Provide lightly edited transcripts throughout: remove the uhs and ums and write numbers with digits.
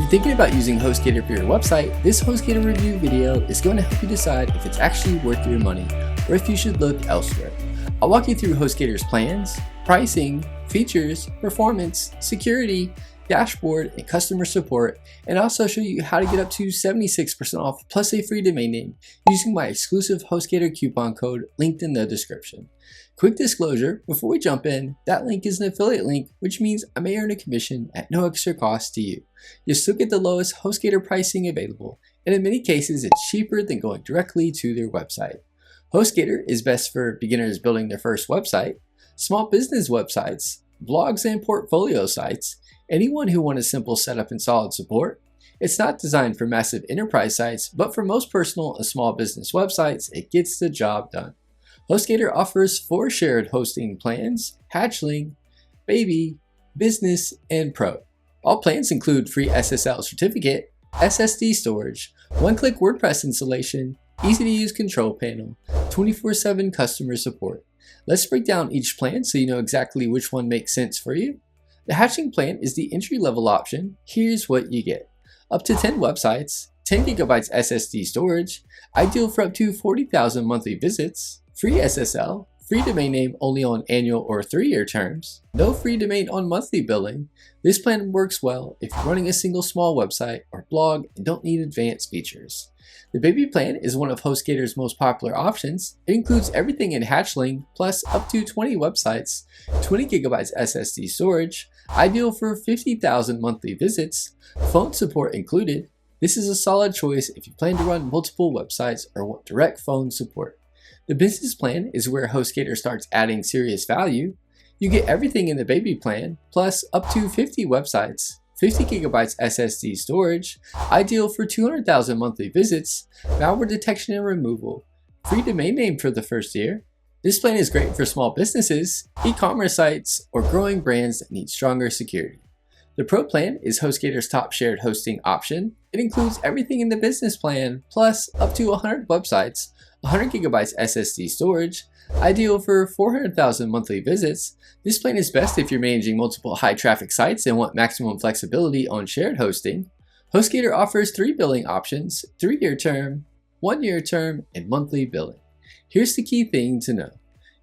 you're thinking about using HostGator for your website, this HostGator review video is going to help you decide if it's actually worth your money or if you should look elsewhere. I'll walk you through HostGator's plans, pricing, features, performance, security, dashboard, and customer support, and also show you how to get up to 76% off plus a free domain name using my exclusive HostGator coupon code linked in the description. Quick disclosure, before we jump in, that link is an affiliate link, which means I may earn a commission at no extra cost to you. You'll still get the lowest HostGator pricing available, and in many cases it's cheaper than going directly to their website. HostGator is best for beginners building their first website, small business websites, blogs and portfolio sites, anyone who wants a simple setup and solid support. It's not designed for massive enterprise sites, but for most personal and small business websites, it gets the job done. HostGator offers 4 shared hosting plans: Hatchling, Baby, Business, and Pro. All plans include free SSL certificate, SSD storage, one-click WordPress installation, easy-to-use control panel, 24/7 customer support. Let's break down each plan so you know exactly which one makes sense for you. The Hatchling Plan is the entry-level option. Here's what you get: up to 10 websites, 10 GB SSD storage, ideal for up to 40,000 monthly visits, free SSL, free domain name only on annual or 3-year terms, no free domain on monthly billing. This plan works well if you're running a single small website or blog and don't need advanced features. The Baby plan is one of HostGator's most popular options. It includes everything in Hatchling, plus up to 20 websites, 20 GB SSD storage, ideal for 50,000 monthly visits, phone support included. This is a solid choice if you plan to run multiple websites or want direct phone support. The Business plan is where HostGator starts adding serious value. You get everything in the Baby plan, plus up to 50 websites, 50 GB SSD storage, ideal for 200,000 monthly visits, malware detection and removal, free domain name for the first year. This plan is great for small businesses, e-commerce sites, or growing brands that need stronger security. The Pro plan is HostGator's top shared hosting option. It includes everything in the Business plan, plus up to 100 websites, 100 GB SSD storage, ideal for 400,000 monthly visits. This plan is best if you're managing multiple high-traffic sites and want maximum flexibility on shared hosting. HostGator offers 3 billing options: 3-year term, 1-year term, and monthly billing. Here's the key thing to know.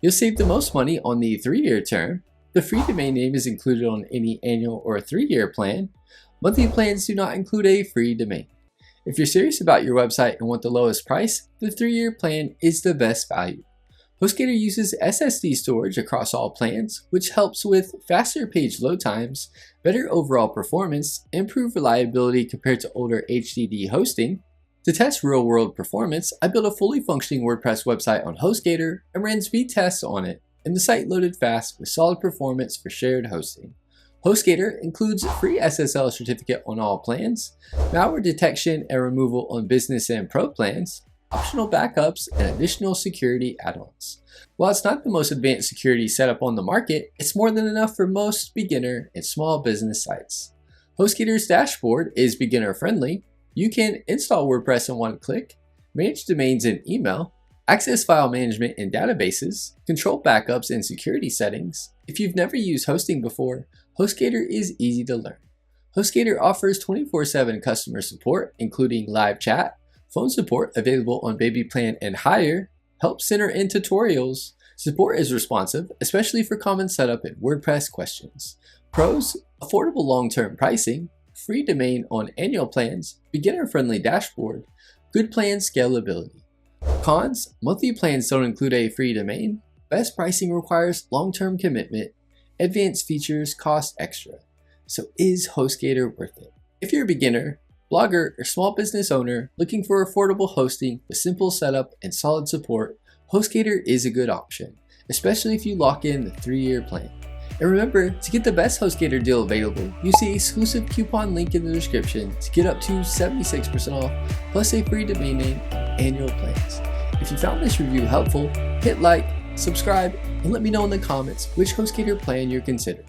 You'll save the most money on the 3-year term. The free domain name is included on any annual or 3-year plan. Monthly plans do not include a free domain. If you're serious about your website and want the lowest price, the 3-year plan is the best value. HostGator uses SSD storage across all plans, which helps with faster page load times, better overall performance, improved reliability compared to older HDD hosting. To test real-world performance, I built a fully functioning WordPress website on HostGator and ran speed tests on it, and the site loaded fast with solid performance for shared hosting. HostGator includes free SSL certificate on all plans, malware detection and removal on Business and Pro plans, optional backups, and additional security add-ons. While it's not the most advanced security setup on the market, it's more than enough for most beginner and small business sites. HostGator's dashboard is beginner-friendly. You can install WordPress in one click, manage domains and email, access file management and databases, control backups and security settings. If you've never used hosting before, HostGator is easy to learn. HostGator offers 24/7 customer support, including live chat, phone support available on Baby plan and higher, help center and tutorials. Support is responsive, especially for common setup and WordPress questions. Pros: affordable long-term pricing, free domain on annual plans, beginner-friendly dashboard, good plan scalability. Cons: monthly plans don't include a free domain, best pricing requires long-term commitment, advanced features cost extra. So is HostGator worth it? If you're a beginner, blogger, or small business owner looking for affordable hosting with simple setup and solid support, HostGator is a good option, especially if you lock in the 3-year plan. And remember, to get the best HostGator deal available, use the exclusive coupon link in the description to get up to 76% off, plus a free domain name on annual plans. If you found this review helpful, hit like, subscribe, and let me know in the comments which HostGator plan you're considering.